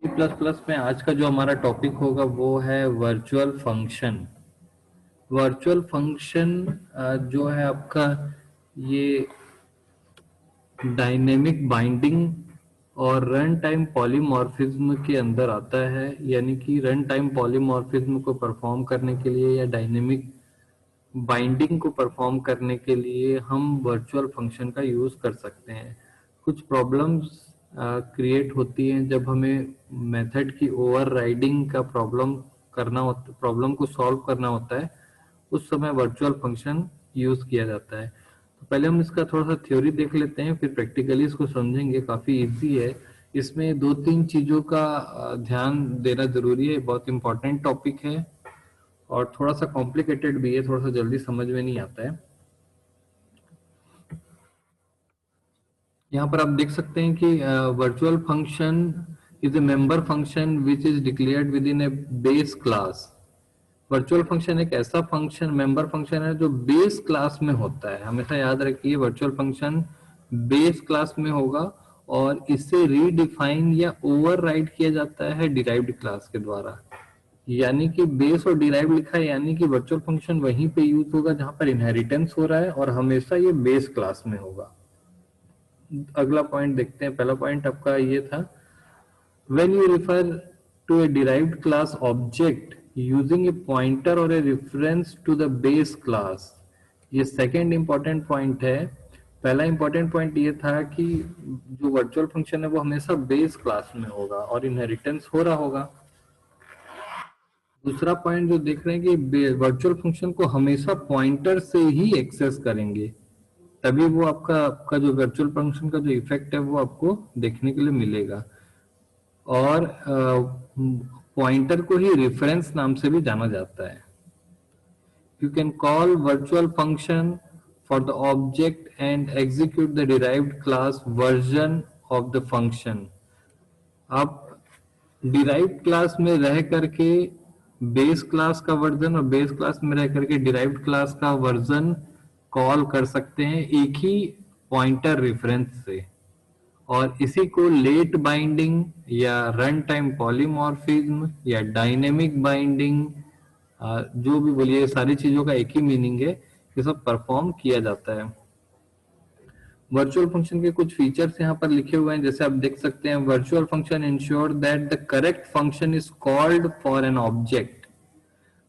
C plus plus में आज का जो हमारा टॉपिक होगा वो है वर्चुअल फंक्शन। वर्चुअल फंक्शन जो है आपका ये डायनेमिक बाइंडिंग और रन टाइम पॉलीमॉर्फिज्म के अंदर आता है। यानी कि रन टाइम पॉलीमॉर्फिज्म को परफॉर्म करने के लिए या डायनेमिक बाइंडिंग को परफॉर्म करने के लिए हम वर्चुअल फंक्शन का यूज कर सकते हैं। कुछ प्रॉब्लम्स क्रिएट होती हैं जब हमें मेथड की ओवरराइडिंग का प्रॉब्लम को सॉल्व करना होता है, उस समय वर्चुअल फंक्शन यूज किया जाता है। तो पहले हम इसका थोड़ा सा थ्योरी देख लेते हैं, फिर प्रैक्टिकली इसको समझेंगे। काफी इजी है। इसमें दो तीन चीजों का ध्यान देना जरूरी है। बहुत इंपॉर्टेंट टॉपिक है और थोड़ा सा कॉम्प्लिकेटेड भी है, थोड़ा सा जल्दी समझ में नहीं आता है। यहाँ पर आप देख सकते हैं कि virtual function is a member function which is declared with in A base class. Virtual function एक ऐसा फंक्शन मेंबर फंक्शन है जो बेस क्लास में होता है। हमेशा याद रखिए वर्चुअल फंक्शन बेस क्लास में होगा और इसे रीडिफाइन या ओवरराइड किया जाता है डिराइव्ड क्लास के द्वारा। यानी कि बेस और डिराइव लिखा है, यानी कि वर्चुअल फंक्शन वहीं पे यूज होगा जहां पर इनहेरिटेंस हो रहा है और हमेशा ये बेस क्लास में होगा। अगला पॉइंट देखते हैं। पहला पॉइंट आपका ये था, when you refer to a derived class object using a pointer or a reference to the base class। ये सेकेंड इंपॉर्टेंट पॉइंट है। पहला इंपॉर्टेंट पॉइंट ये था कि जो वर्चुअल फंक्शन है वो हमेशा बेस क्लास में होगा और इनहेरिटेंस हो रहा होगा। दूसरा पॉइंट जो देख रहे हैं कि वर्चुअल फंक्शन को हमेशा पॉइंटर से ही एक्सेस करेंगे, तभी वो आपका आपका जो वर्चुअल फंक्शन का जो इफेक्ट है वो आपको देखने के लिए मिलेगा। और पॉइंटर को ही रेफरेंस नाम से भी जाना जाता है। You can call virtual function for the object and execute the derived class version of the function. आप डिराइव्ड क्लास में रह करके बेस क्लास का वर्जन और बेस क्लास में रह करके डिराइव्ड क्लास का वर्जन कॉल कर सकते हैं एक ही पॉइंटर रेफरेंस से। और इसी को लेट बाइंडिंग या रन टाइम पॉलीमॉर्फिज्म या डायनेमिक बाइंडिंग, जो भी बोलिए, सारी चीजों का एक ही मीनिंग है। ये सब परफॉर्म किया जाता है। वर्चुअल फंक्शन के कुछ फीचर्स यहाँ पर लिखे हुए हैं, जैसे आप देख सकते हैं। Virtual function ensure that the correct function is called for an object.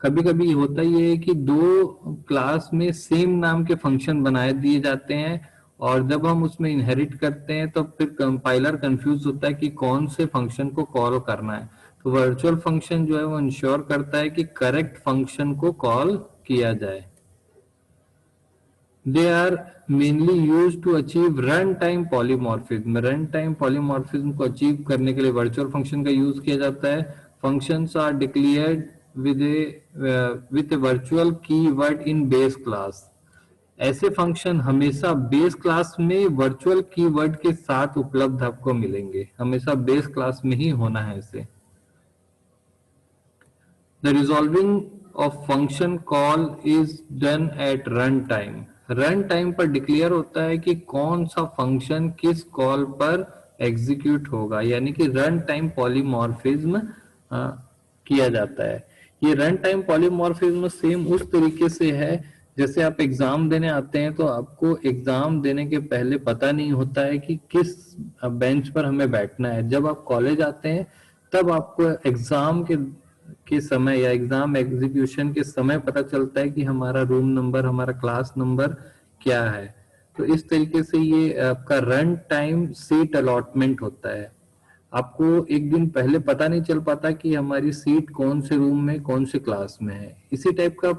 कभी कभी होता ही है कि दो क्लास में सेम नाम के फंक्शन बनाए दिए जाते हैं और जब हम उसमें इनहेरिट करते हैं तो फिर कंपाइलर कंफ्यूज होता है कि कौन से फंक्शन को कॉल करना है। तो वर्चुअल फंक्शन जो है वो इंश्योर करता है कि करेक्ट फंक्शन को कॉल किया जाए। They are mainly use to achieve run time polymorphism. Run time polymorphism को अचीव करने के लिए वर्चुअल फंक्शन का यूज किया जाता है। Functions are declared with a virtual keyword in base class। ऐसे फंक्शन हमेशा बेस क्लास में वर्चुअल कीवर्ड के साथ उपलब्ध आपको मिलेंगे। हमेशा बेस क्लास में ही होना है इसे। The resolving of function call is done at run time। Run time पर डिक्लेयर होता है कि कौन सा फंक्शन किस कॉल पर एग्जीक्यूट होगा, यानी कि रन टाइम पॉलीमॉर्फिज्म किया जाता है। ये रन टाइम पॉलीमॉर्फिज्म सेम उस तरीके से है जैसे आप एग्जाम देने आते हैं तो आपको एग्जाम देने के पहले पता नहीं होता है कि किस बेंच पर हमें बैठना है। जब आप कॉलेज आते हैं तब आपको एग्जाम के समय या एग्जाम एग्जीक्यूशन के समय पता चलता है कि हमारा रूम नंबर, हमारा क्लास नंबर क्या है। तो इस तरीके से ये आपका रन टाइम सीट अलॉटमेंट होता है। आपको एक दिन पहले पता नहीं चल पाता कि हमारी सीट कौन से रूम में, कौन से क्लास में है। इसी टाइप का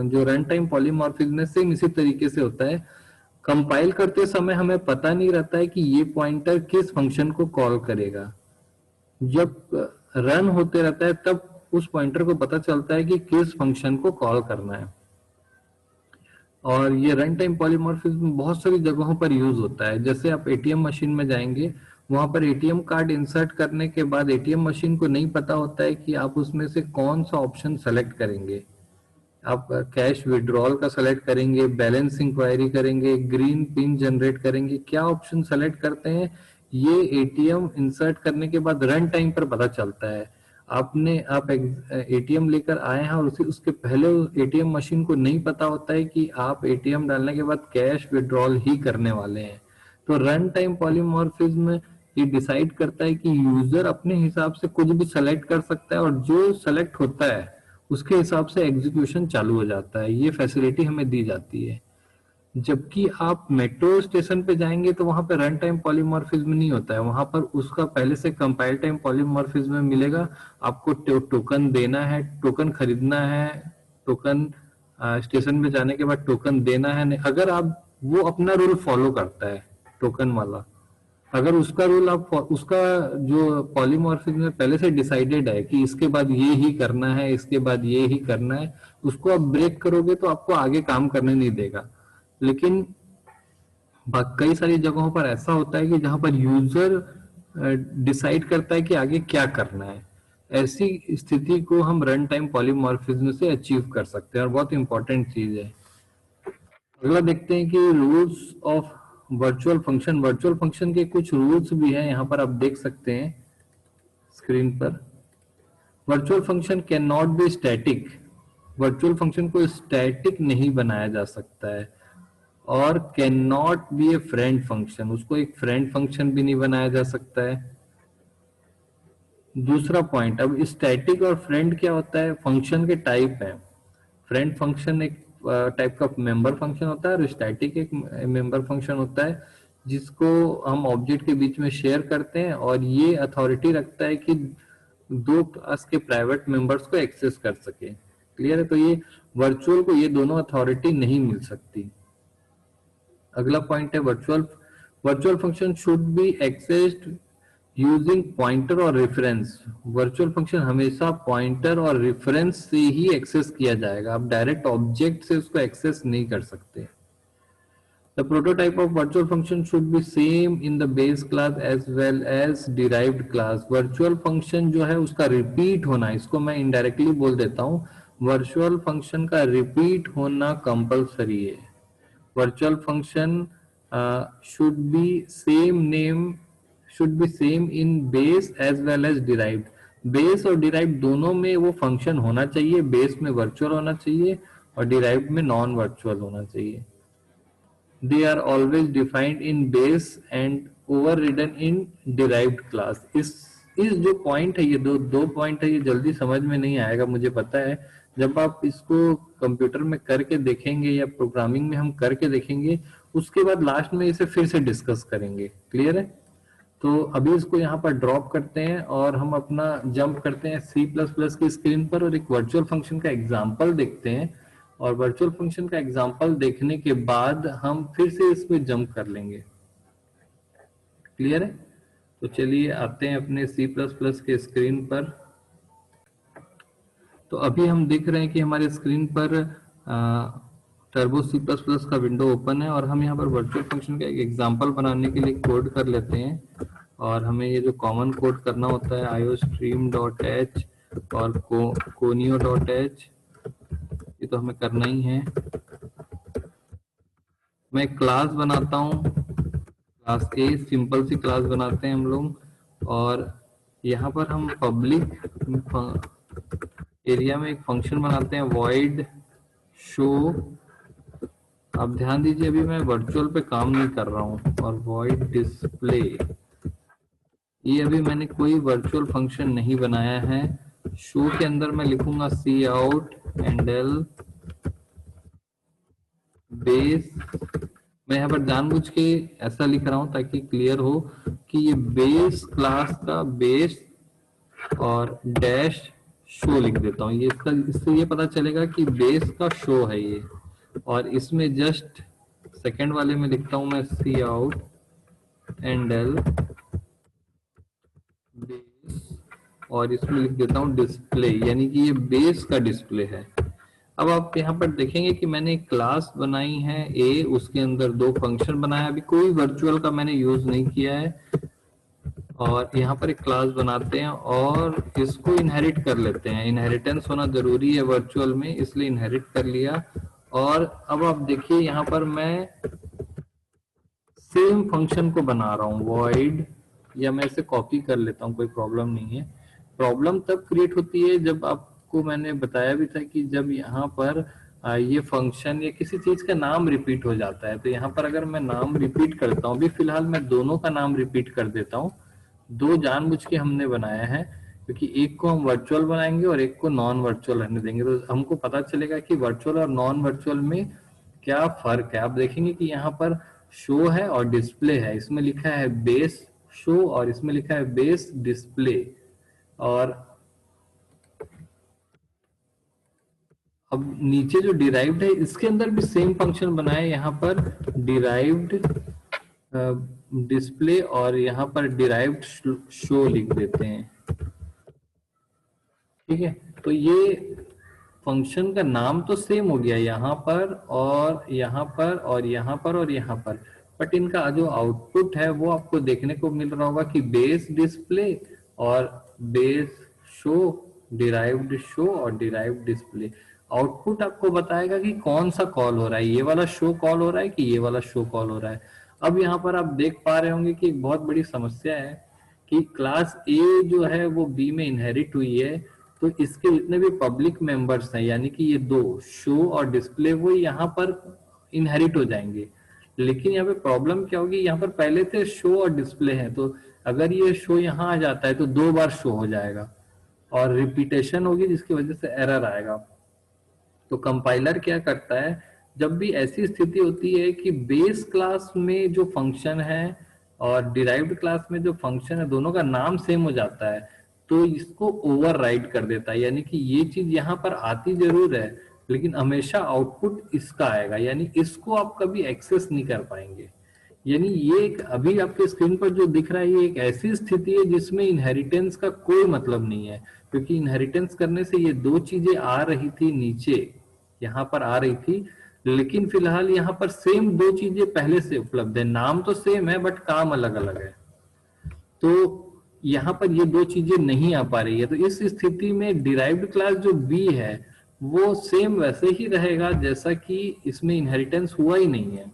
जो रन टाइम पॉलीमॉर्फिज्म है सेम इसी तरीके से होता है। कंपाइल करते समय हमें पता नहीं रहता है कि ये पॉइंटर किस फंक्शन को कॉल करेगा। जब रन होते रहता है तब उस पॉइंटर को पता चलता है कि किस फंक्शन को कॉल करना है। और ये रन टाइम पॉलीमॉर्फिज्म बहुत सारी जगहों पर यूज होता है। जैसे आप एटीएम मशीन में जाएंगे, वहां पर एटीएम कार्ड इंसर्ट करने के बाद एटीएम मशीन को नहीं पता होता है कि आप उसमें से कौन सा ऑप्शन सेलेक्ट करेंगे। आप कैश विड्रॉल का सेलेक्ट करेंगे, बैलेंस इंक्वायरी करेंगे, ग्रीन पिन जनरेट करेंगे, क्या ऑप्शन सेलेक्ट करते हैं ये एटीएम इंसर्ट करने के बाद रन टाइम पर पता चलता है। आप एटीएम लेकर आए हैं और उसके पहले एटीएम मशीन को नहीं पता होता है कि आप एटीएम डालने के बाद कैश विड्रॉल ही करने वाले हैं। तो रन टाइम पॉलीमॉर्फिज्म ये डिसाइड करता है कि यूजर अपने हिसाब से कुछ भी सेलेक्ट कर सकता है और जो सेलेक्ट होता है उसके हिसाब से एग्जीक्यूशन चालू हो जाता है। ये फैसिलिटी हमें दी जाती है। जबकि आप मेट्रो स्टेशन पे जाएंगे तो वहां पे रन टाइम पॉलीमॉर्फिज्म नहीं होता है, वहां पर उसका पहले से कंपाइल टाइम पॉलीमॉर्फिज्म मिलेगा। आपको टोकन देना है, टोकन खरीदना है, टोकन स्टेशन पे जाने के बाद टोकन देना है। अगर आप वो अपना रूल फॉलो करता है टोकन वाला, अगर उसका रूल आप उसका जो पॉलीमॉर्फिज्म में पहले से डिसाइडेड है कि इसके बाद ये ही करना है, इसके बाद ये ही करना है, उसको आप ब्रेक करोगे तो आपको आगे काम करने नहीं देगा। लेकिन कई सारी जगहों पर ऐसा होता है कि जहां पर यूजर डिसाइड करता है कि आगे क्या करना है। ऐसी स्थिति को हम रन टाइम पॉलीमॉर्फिज्म से अचीव कर सकते हैं और बहुत इंपॉर्टेंट चीज है। अगला देखते हैं कि rules of virtual function. Virtual function के कुछ रूल्स भी हैं, यहाँ पर आप देख सकते हैं स्क्रीन पर। Virtual function can not be static. Virtual function को स्टैटिक नहीं बनाया जा सकता है। और can not be A friend function, उसको एक फ्रेंड फंक्शन भी नहीं बनाया जा सकता है। दूसरा पॉइंट, अब स्टैटिक और फ्रेंड क्या होता है? फंक्शन के टाइप है। फ्रेंड फंक्शन एक टाइप का मेंबर फंक्शन होता है और स्टैटिक एक मेंबर फंक्शन होता है जिसको हम ऑब्जेक्ट के बीच में शेयर करते हैं और ये अथॉरिटी रखता है कि दो क्लास के प्राइवेट मेंबर्स को एक्सेस कर सके। क्लियर है? तो ये वर्चुअल को ये दोनों अथॉरिटी नहीं मिल सकती। अगला पॉइंट है virtual virtual function should be accessed using pointer और रेफरेंस। वर्चुअल फंक्शन हमेशा पॉइंटर और रेफरेंस से ही एक्सेस किया जाएगा, आप डायरेक्ट ऑब्जेक्ट से उसको एक्सेस नहीं कर सकते। The prototype of virtual function should be same in the base class as well as derived class. Virtual function जो है उसका repeat होना, इसको मैं indirectly बोल देता हूँ, virtual function का repeat होना compulsory है। Virtual function should be same name, should be same in base as well as derived. Base और डिराइव दोनों में वो फंक्शन होना चाहिए, बेस में वर्चुअल होना चाहिए और डिराइव में नॉन वर्चुअल होना चाहिए। They are always defined in base and overridden in derived class. इस जो पॉइंट है, ये दो पॉइंट है, ये जल्दी समझ में नहीं आएगा मुझे पता है। जब आप इसको कंप्यूटर में करके देखेंगे या प्रोग्रामिंग में हम करके देखेंगे, उसके बाद लास्ट में इसे फिर से डिस्कस करेंगे। क्लियर है? तो अभी इसको यहाँ पर ड्रॉप करते हैं और हम अपना जंप करते हैं C++ की स्क्रीन पर और एक वर्चुअल फंक्शन का एग्जाम्पल देखते हैं। और वर्चुअल फंक्शन का एग्जाम्पल देखने के बाद हम फिर से इसमें जंप कर लेंगे। क्लियर है? तो चलिए आते हैं अपने C++ के स्क्रीन पर। तो अभी हम देख रहे हैं कि हमारे स्क्रीन पर टर्बो C++ का विंडो ओपन है और हम यहाँ पर वर्चुअल फंक्शन का एक एग्जाम्पल बनाने के लिए कोड कर लेते हैं। और हमें ये जो कॉमन कोड करना होता है iostream.h और conio.h, ये तो हमें करना ही है। मैं क्लास बनाता हूँ, क्लास ए, सिंपल सी क्लास बनाते हैं हम लोग। और यहाँ पर हम पब्लिक एरिया में एक फंक्शन बनाते हैं void show। अब ध्यान दीजिए अभी मैं वर्चुअल पे काम नहीं कर रहा हूँ। और void display, ये अभी मैंने कोई वर्चुअल फंक्शन नहीं बनाया है। शो के अंदर मैं लिखूंगा cout handle बेस। मैं यहाँ पर जानबूझ के ऐसा लिख रहा हूँ ताकि क्लियर हो कि ये बेस क्लास का बेस और डैश शो लिख देता हूँ। ये इससे ये पता चलेगा कि बेस का शो है ये। और इसमें जस्ट सेकंड वाले में लिखता हूँ मैं cout handle बेस और इसमें लिख देता हूँ डिस्प्ले, यानी कि ये बेस का डिस्प्ले है। अब आप यहाँ पर देखेंगे कि मैंने एक क्लास बनाई है ए, उसके अंदर दो फंक्शन बनाया, अभी कोई वर्चुअल का मैंने यूज नहीं किया है। और यहाँ पर एक क्लास बनाते हैं और इसको इनहेरिट कर लेते हैं। इनहेरिटेंस होना जरूरी है वर्चुअल में, इसलिए इनहेरिट कर लिया। और अब आप देखिए यहाँ पर मैं सेम फंक्शन को बना रहा हूँ void या मैं इसे कॉपी कर लेता हूँ, कोई प्रॉब्लम नहीं है। प्रॉब्लम तब क्रिएट होती है जब आपको मैंने बताया भी था कि जब यहाँ पर ये फंक्शन या किसी चीज का नाम रिपीट हो जाता है। तो यहाँ पर अगर मैं नाम रिपीट करता हूँ, अभी फिलहाल मैं दोनों का नाम रिपीट कर देता हूँ। दो जानबूझ के हमने बनाया है, क्योंकि एक को हम वर्चुअल बनाएंगे और एक को नॉन वर्चुअल रहने देंगे, तो हमको पता चलेगा कि वर्चुअल और नॉन वर्चुअल में क्या फर्क है। आप देखेंगे कि यहाँ पर शो है और डिस्प्ले है, इसमें लिखा है बेस शो और इसमें लिखा है बेस डिस्प्ले। और अब नीचे जो डिराइव्ड है इसके अंदर भी सेम फंक्शन बनाए, यहाँ पर डिराइव्ड डिस्प्ले और यहाँ पर डिराइव्ड शो लिख देते हैं। ठीक है, तो ये फंक्शन का नाम तो सेम हो गया यहाँ पर और यहाँ पर और यहाँ पर और यहाँ पर, बट इनका जो आउटपुट है वो आपको देखने को मिल रहा होगा कि बेस डिस्प्ले और बेस शो, डिराइव्ड शो और डिराइव्ड डिस्प्ले। आउटपुट आपको बताएगा कि कौन सा कॉल हो रहा है, ये वाला शो कॉल हो रहा है कि ये वाला शो कॉल हो रहा है। अब यहाँ पर आप देख पा रहे होंगे कि एक बहुत बड़ी समस्या है कि क्लास ए जो है वो बी में इनहेरिट हुई है, तो इसके जितने भी पब्लिक मेंबर्स हैं यानी कि ये दो शो और डिस्प्ले वो यहाँ पर इनहेरिट हो जाएंगे। लेकिन यहाँ पे प्रॉब्लम क्या होगी, यहाँ पर पहले से शो और डिस्प्ले है, तो अगर ये शो यहाँ आ जाता है तो दो बार शो हो जाएगा और रिपीटेशन होगी जिसकी वजह से एरर आएगा। तो कंपाइलर क्या करता है, जब भी ऐसी स्थिति होती है कि बेस क्लास में जो फंक्शन है और डिराइव्ड क्लास में जो फंक्शन है दोनों का नाम सेम हो जाता है, तो इसको ओवरराइड कर देता है। यानी कि ये चीज यहाँ पर आती जरूर है लेकिन हमेशा आउटपुट इसका आएगा, यानी इसको आप कभी एक्सेस नहीं कर पाएंगे। यानी ये एक अभी आपके स्क्रीन पर जो दिख रहा है ये एक ऐसी स्थिति है जिसमें इनहेरिटेंस का कोई मतलब नहीं है, क्योंकि इनहेरिटेंस करने से ये दो चीजें आ रही थी नीचे, यहाँ पर आ रही थी, लेकिन फिलहाल यहाँ पर सेम दो चीजें पहले से उपलब्ध है, नाम तो सेम है बट काम अलग अलग है। तो यहाँ पर ये दो चीजें नहीं आ पा रही है, तो इस स्थिति में डिराइव्ड क्लास जो बी है वो सेम वैसे ही रहेगा जैसा कि इसमें इनहेरिटेंस हुआ ही नहीं है।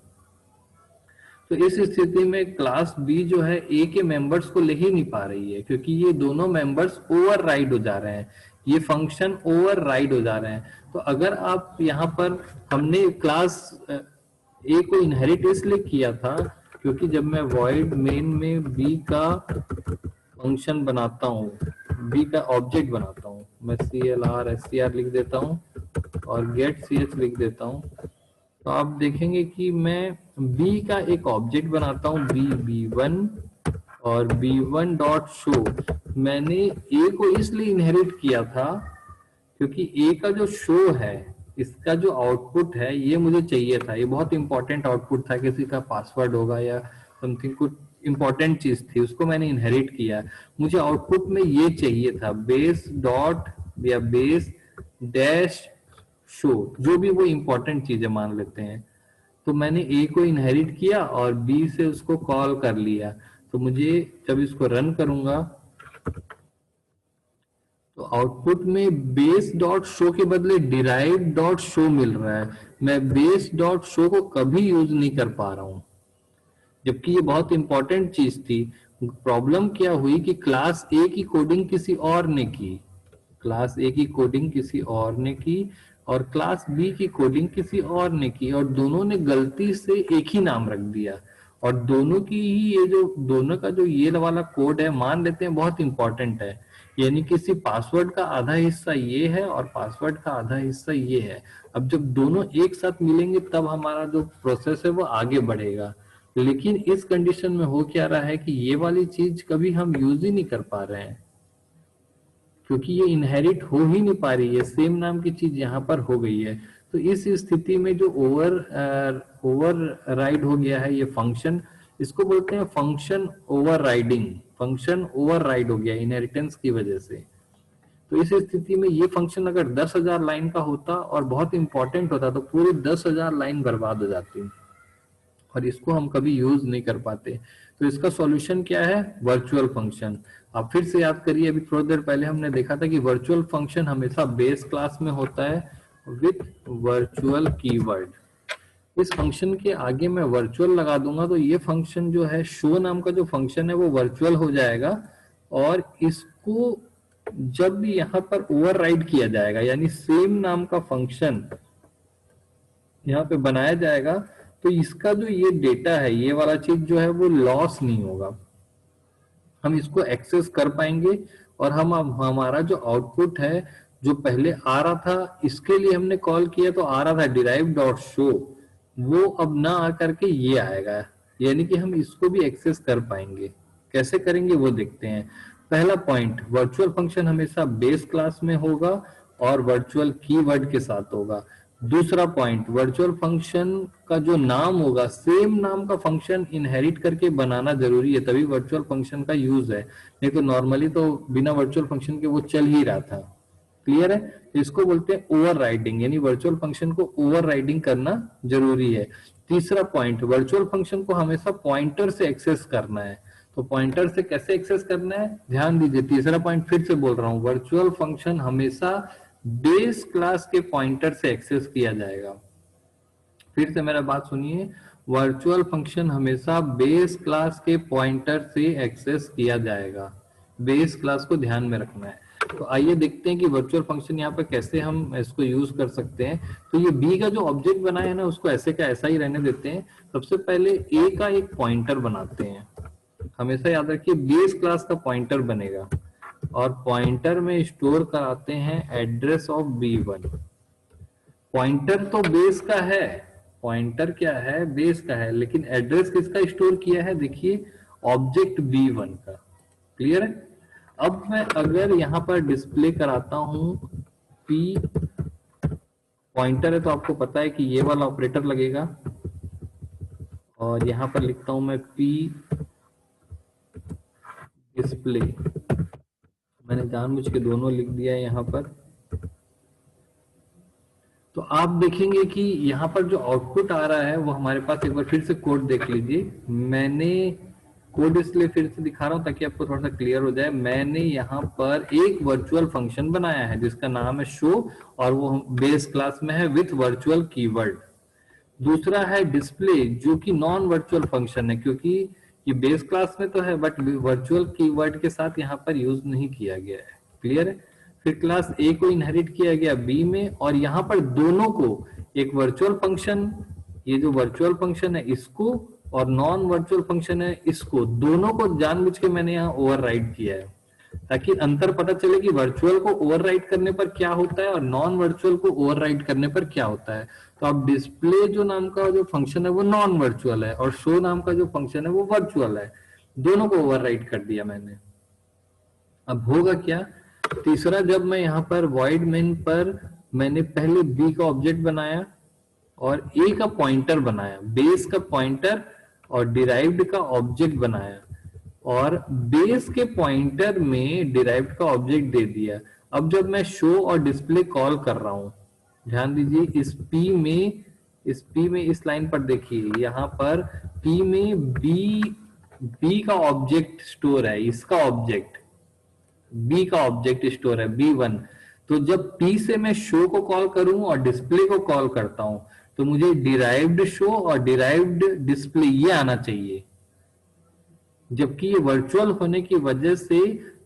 तो इस स्थिति में क्लास बी जो है ए के मेंबर्स को ले ही नहीं पा रही है, क्योंकि ये दोनों मेंबर्स ओवरराइड हो जा रहे हैं, ये फंक्शन ओवरराइड हो जा रहे हैं। तो अगर आप यहाँ पर, हमने क्लास ए को इनहेरिट इसलिए किया था क्योंकि जब मैं void मेन में बी का फंक्शन बनाता हूँ, बी का ऑब्जेक्ट बनाता हूँ, मैं CLR लिख देता हूँ और गेट CH लिख देता हूँ, तो आप देखेंगे कि मैं बी का एक ऑब्जेक्ट बनाता हूँ B1 और B1 डॉट शो। मैंने ए को इसलिए इनहेरिट किया था क्योंकि ए का जो शो है इसका जो आउटपुट है ये मुझे चाहिए था, ये बहुत इंपॉर्टेंट आउटपुट था, किसी का पासवर्ड होगा या समथिंग कुछ इंपॉर्टेंट चीज थी, उसको मैंने इनहेरिट किया। मुझे आउटपुट में ये चाहिए था बेस डॉट या बेस डैश शो, जो भी वो इंपॉर्टेंट चीजें मान लेते हैं। तो मैंने ए को इनहेरिट किया और बी से उसको कॉल कर लिया, तो मुझे जब इसको रन करूंगा तो आउटपुट में बेस डॉट शो के बदले डिराइव डॉट शो मिल रहा है। मैं बेस डॉट शो को कभी यूज नहीं कर पा रहा हूं, जबकि ये बहुत इंपॉर्टेंट चीज थी। प्रॉब्लम क्या हुई कि क्लास ए की कोडिंग किसी और ने की, क्लास ए की कोडिंग किसी और ने की और क्लास बी की कोडिंग किसी और ने की, और दोनों ने गलती से एक ही नाम रख दिया। और दोनों की ही ये जो दोनों का जो ये वाला कोड है मान लेते हैं बहुत इंपॉर्टेंट है, यानी किसी पासवर्ड का आधा हिस्सा ये है और पासवर्ड का आधा हिस्सा ये है। अब जब दोनों एक साथ मिलेंगे तब हमारा जो प्रोसेस है वो आगे बढ़ेगा। लेकिन इस कंडीशन में हो क्या रहा है कि ये वाली चीज कभी हम यूज ही नहीं कर पा रहे हैं, क्योंकि ये इनहेरिट हो ही नहीं पा रही है, सेम नाम की चीज यहाँ पर हो गई है। तो इस स्थिति में जो ओवरराइड हो गया है ये फंक्शन, इसको बोलते हैं फंक्शन ओवरराइडिंग। फंक्शन ओवरराइड हो गया इनहेरिटेंस की वजह से। तो इस स्थिति में ये फंक्शन अगर 10,000 लाइन का होता और बहुत इंपॉर्टेंट होता तो पूरी 10,000 लाइन बर्बाद हो जाती और इसको हम कभी यूज नहीं कर पाते। तो इसका सॉल्यूशन क्या है, वर्चुअल फंक्शन। आप फिर से याद करिए, अभी थोड़ी देर पहले हमने देखा था कि वर्चुअल फंक्शन हमेशा बेस क्लास में होता है विथ वर्चुअल कीवर्ड। इस फंक्शन के आगे मैं वर्चुअल लगा दूंगा तो ये फंक्शन जो है शो नाम का जो फंक्शन है वो वर्चुअल हो जाएगा, और इसको जब भी यहाँ पर ओवरराइड किया जाएगा यानी सेम नाम का फंक्शन यहाँ पे बनाया जाएगा, तो इसका जो ये डेटा है ये वाला चीज जो है वो लॉस नहीं होगा, हम इसको एक्सेस कर पाएंगे। और हम हमारा जो आउटपुट है जो पहले आ रहा था इसके लिए हमने कॉल किया तो आ रहा था डिराइव डॉट शो, वो अब ना आ करके ये आएगा, यानी कि हम इसको भी एक्सेस कर पाएंगे। कैसे करेंगे वो देखते हैं। पहला पॉइंट, वर्चुअल फंक्शन हमेशा बेस क्लास में होगा और वर्चुअल कीवर्ड के साथ होगा। दूसरा पॉइंट, वर्चुअल फंक्शन का जो नाम होगा सेम नाम का फंक्शन इनहेरिट करके बनाना जरूरी है, तभी वर्चुअल फंक्शन का यूज है, नहीं तो नॉर्मली तो बिना वर्चुअल फंक्शन के वो चल ही रहा था। क्लियर है? इसको बोलते हैं ओवरराइडिंग, यानी वर्चुअल फंक्शन को ओवरराइडिंग करना जरूरी है। तीसरा पॉइंट, वर्चुअल फंक्शन को हमेशा पॉइंटर से एक्सेस करना है, तो पॉइंटर से कैसे एक्सेस करना है ध्यान दीजिए। तीसरा पॉइंट फिर से बोल रहा हूं, वर्चुअल फंक्शन हमेशा बेस क्लास के पॉइंटर से एक्सेस किया जाएगा। फिर से मेरा बात सुनिए, वर्चुअल फंक्शन हमेशा बेस क्लास के पॉइंटर से एक्सेस किया जाएगा, बेस क्लास को ध्यान में रखना है। तो आइए देखते हैं कि वर्चुअल फंक्शन यहाँ पे कैसे हम इसको यूज कर सकते हैं। तो ये बी का जो ऑब्जेक्ट बनाया है ना उसको ऐसे का ऐसा ही रहने देते हैं। सबसे पहले ए का एक पॉइंटर बनाते हैं, हमेशा याद रखिए बेस क्लास का पॉइंटर बनेगा, और पॉइंटर में स्टोर कराते हैं एड्रेस ऑफ B1। पॉइंटर तो बेस का है, पॉइंटर क्या है बेस का है, लेकिन एड्रेस किसका स्टोर किया है देखिए, ऑब्जेक्ट B1 का। क्लियर है? अब मैं अगर यहां पर डिस्प्ले कराता हूं P, पॉइंटर है तो आपको पता है कि ये वाला ऑपरेटर लगेगा, और यहां पर लिखता हूं मैं P डिस्प्ले, मैंने जानबूझ के दोनों लिख दिया है यहां पर। तो आप देखेंगे कि यहाँ पर जो आउटपुट आ रहा है वो हमारे पास, एक बार फिर से कोड देख लीजिए, मैंने कोड इसलिए फिर से दिखा रहा हूँ ताकि आपको थोड़ा सा क्लियर हो जाए। मैंने यहाँ पर एक वर्चुअल फंक्शन बनाया है जिसका नाम है शो, और वो बेस क्लास में है विथ वर्चुअल कीवर्ड। दूसरा है डिस्प्ले जो कि नॉन वर्चुअल फंक्शन है, क्योंकि ये बेस क्लास में तो है बट वर्चुअल कीवर्ड के साथ यहाँ पर यूज नहीं किया गया है। क्लियर है? फिर क्लास ए को इनहेरिट किया गया बी में, और यहाँ पर दोनों को, एक वर्चुअल फंक्शन, ये जो वर्चुअल फंक्शन है इसको, और नॉन वर्चुअल फंक्शन है इसको, दोनों को जानबूझ के मैंने यहाँ ओवरराइड किया है ताकि अंतर पता चले कि वर्चुअल को ओवरराइड करने पर क्या होता है और नॉन वर्चुअल को ओवरराइड करने पर क्या होता है। तो अब डिस्प्ले जो नाम का जो फंक्शन है वो नॉन वर्चुअल है, और शो नाम का जो फंक्शन है वो वर्चुअल है, दोनों को ओवरराइड कर दिया मैंने। अब होगा क्या, तीसरा, जब मैं यहाँ पर void main पर मैंने पहले b का ऑब्जेक्ट बनाया और a का पॉइंटर बनाया, बेस का पॉइंटर और डिराइव्ड का ऑब्जेक्ट बनाया, और बेस के पॉइंटर में डिराइव्ड का ऑब्जेक्ट दे दिया। अब जब मैं शो और डिस्प्ले कॉल कर रहा हूं, ध्यान दीजिए इस p में इस लाइन पर देखिए, यहाँ पर p में b का ऑब्जेक्ट स्टोर है, इसका ऑब्जेक्ट बी का ऑब्जेक्ट स्टोर है B1। तो जब P से मैं शो को कॉल करूं और डिस्प्ले को कॉल करता हूं तो मुझे डिराइव्ड शो और डिराइव्ड डिस्प्ले ये आना चाहिए, जबकि ये वर्चुअल होने की वजह से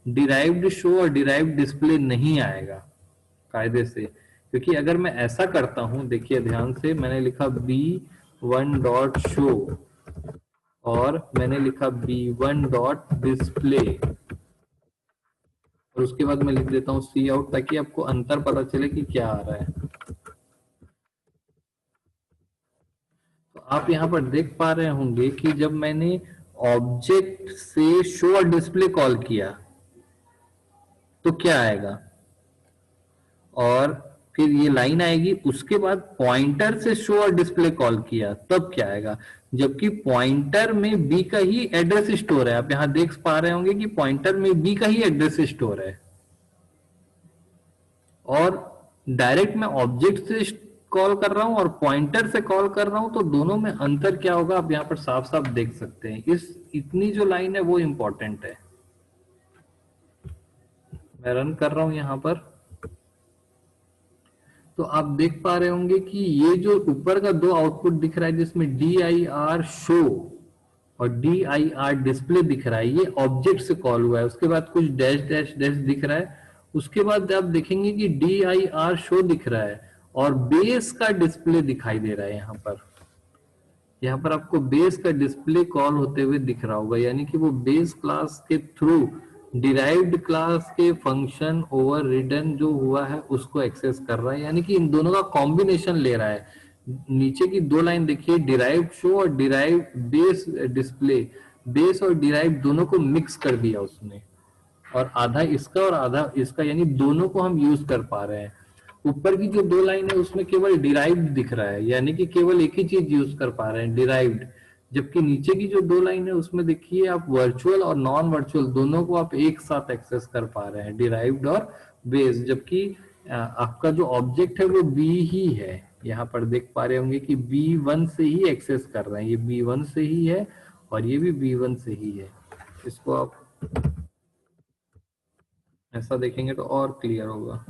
डिराइव्ड शो और डिराइव्ड डिस्प्ले नहीं आएगा कायदे से। क्योंकि अगर मैं ऐसा करता हूं, देखिए ध्यान से, मैंने लिखा B1 डॉट शो और मैंने लिखा B1 डॉट डिस्प्ले, और उसके बाद मैं लिख देता हूँ सी आउट ताकि आपको अंतर पता चले कि क्या आ रहा है। तो आप यहाँ पर देख पा रहे होंगे कि जब मैंने ऑब्जेक्ट से शो और डिस्प्ले कॉल किया तो क्या आएगा, और फिर ये लाइन आएगी, उसके बाद पॉइंटर से शो और डिस्प्ले कॉल किया तब क्या आएगा, जबकि पॉइंटर में बी का ही एड्रेस स्टोर है। आप यहाँ देख पा रहे होंगे कि पॉइंटर में बी का ही एड्रेस स्टोर है, और डायरेक्ट मैं ऑब्जेक्ट से कॉल कर रहा हूं और पॉइंटर से कॉल कर रहा हूं, तो दोनों में अंतर क्या होगा आप यहां पर साफ साफ देख सकते हैं। इतनी जो लाइन है वो इंपॉर्टेंट है। मैं रन कर रहा हूं यहां पर, तो तो आप देख पा रहे होंगे कि ये जो ऊपर का दो आउटपुट दिख रहा है जिसमें डी आई आर शो और डी आई आर डिस्प्ले दिख रहा है, ये ऑब्जेक्ट से कॉल हुआ है। उसके बाद कुछ डैश डैश डैश दिख रहा है। उसके बाद आप देखेंगे कि डी आई आर शो दिख रहा है और बेस का डिस्प्ले दिखाई दे रहा है। यहाँ पर आपको बेस का डिस्प्ले कॉल होते हुए दिख रहा होगा, यानी कि वो बेस क्लास के थ्रू डिराइव्ड क्लास के फंक्शन ओवर रिडन जो हुआ है उसको एक्सेस कर रहा है, यानी कि इन दोनों का कॉम्बिनेशन ले रहा है। नीचे की दो लाइन देखिए, डिराइव्ड शो और डिराइव्ड बेस डिस्प्ले, बेस और डिराइव्ड दोनों को मिक्स कर दिया उसने, और आधा इसका और आधा इसका, यानी दोनों को हम यूज कर पा रहे हैं। ऊपर की जो दो लाइन है उसमें केवल डिराइव्ड दिख रहा है, यानी कि केवल एक ही चीज यूज कर पा रहे हैं, डिराइव्ड। जबकि नीचे की जो दो लाइन है उसमें देखिए आप वर्चुअल और नॉन वर्चुअल दोनों को आप एक साथ एक्सेस कर पा रहे हैं, डिराइव्ड और बेस। जबकि आपका जो ऑब्जेक्ट है वो बी ही है। यहाँ पर देख पा रहे होंगे कि B1 से ही एक्सेस कर रहे हैं, ये B1 से ही है और ये भी B1 से ही है। इसको आप ऐसा देखेंगे तो और क्लियर होगा।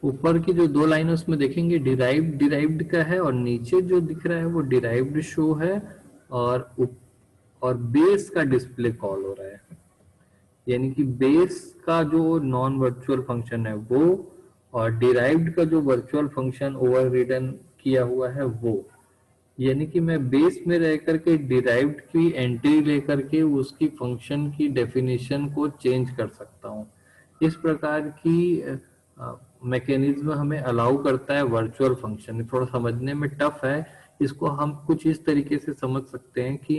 ऊपर की जो दो लाइन है उसमें देखेंगे डिराइव्ड डिराइव्ड का है और नीचे जो दिख रहा है वो डिराइव्ड शो है और और बेस का डिस्प्ले कॉल हो रहा है, यानी कि बेस का जो नॉन वर्चुअल फंक्शन है वो और डिराइव्ड का जो वर्चुअल फंक्शन ओवर रिडन किया हुआ है वो। यानी कि मैं बेस में रह करके डिराइव्ड की एंट्री लेकर के उसकी फंक्शन की डेफिनेशन को चेंज कर सकता हूँ। इस प्रकार की मैकेनिज्म हमें अलाउ करता है वर्चुअल फंक्शन। थोड़ा समझने में टफ है, इसको हम कुछ इस तरीके से समझ सकते हैं कि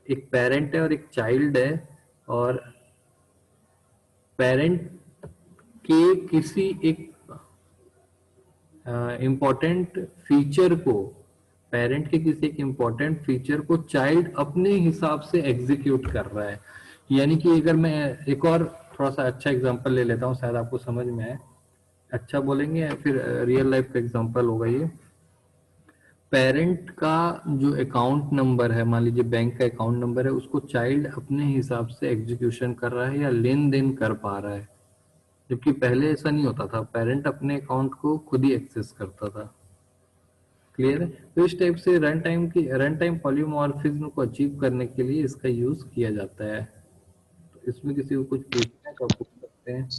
एक पेरेंट है और एक चाइल्ड है, और पेरेंट के किसी एक इम्पोर्टेंट फीचर को, पेरेंट के किसी एक इम्पोर्टेंट फीचर को चाइल्ड अपने हिसाब से एग्जीक्यूट कर रहा है। यानी कि अगर मैं एक और थोड़ा सा अच्छा एग्जांपल ले लेता हूँ, शायद आपको समझ में आए। अच्छा बोलेंगे या फिर रियल लाइफ का एग्जांपल होगा ये। पेरेंट का जो अकाउंट नंबर है, मान लीजिए बैंक का अकाउंट नंबर है, उसको चाइल्ड अपने हिसाब से एग्जीक्यूशन कर रहा है या लेन देन कर पा रहा है, जबकि पहले ऐसा नहीं होता था, पेरेंट अपने अकाउंट को खुद ही एक्सेस करता था। क्लियर है? तो इस टाइप से रन टाइम पॉलीमॉर्फिज्म को अचीव करने के लिए इसका यूज किया जाता है। तो इसमें किसी को कुछ पूछना है तो आप पूछ सकते हैं।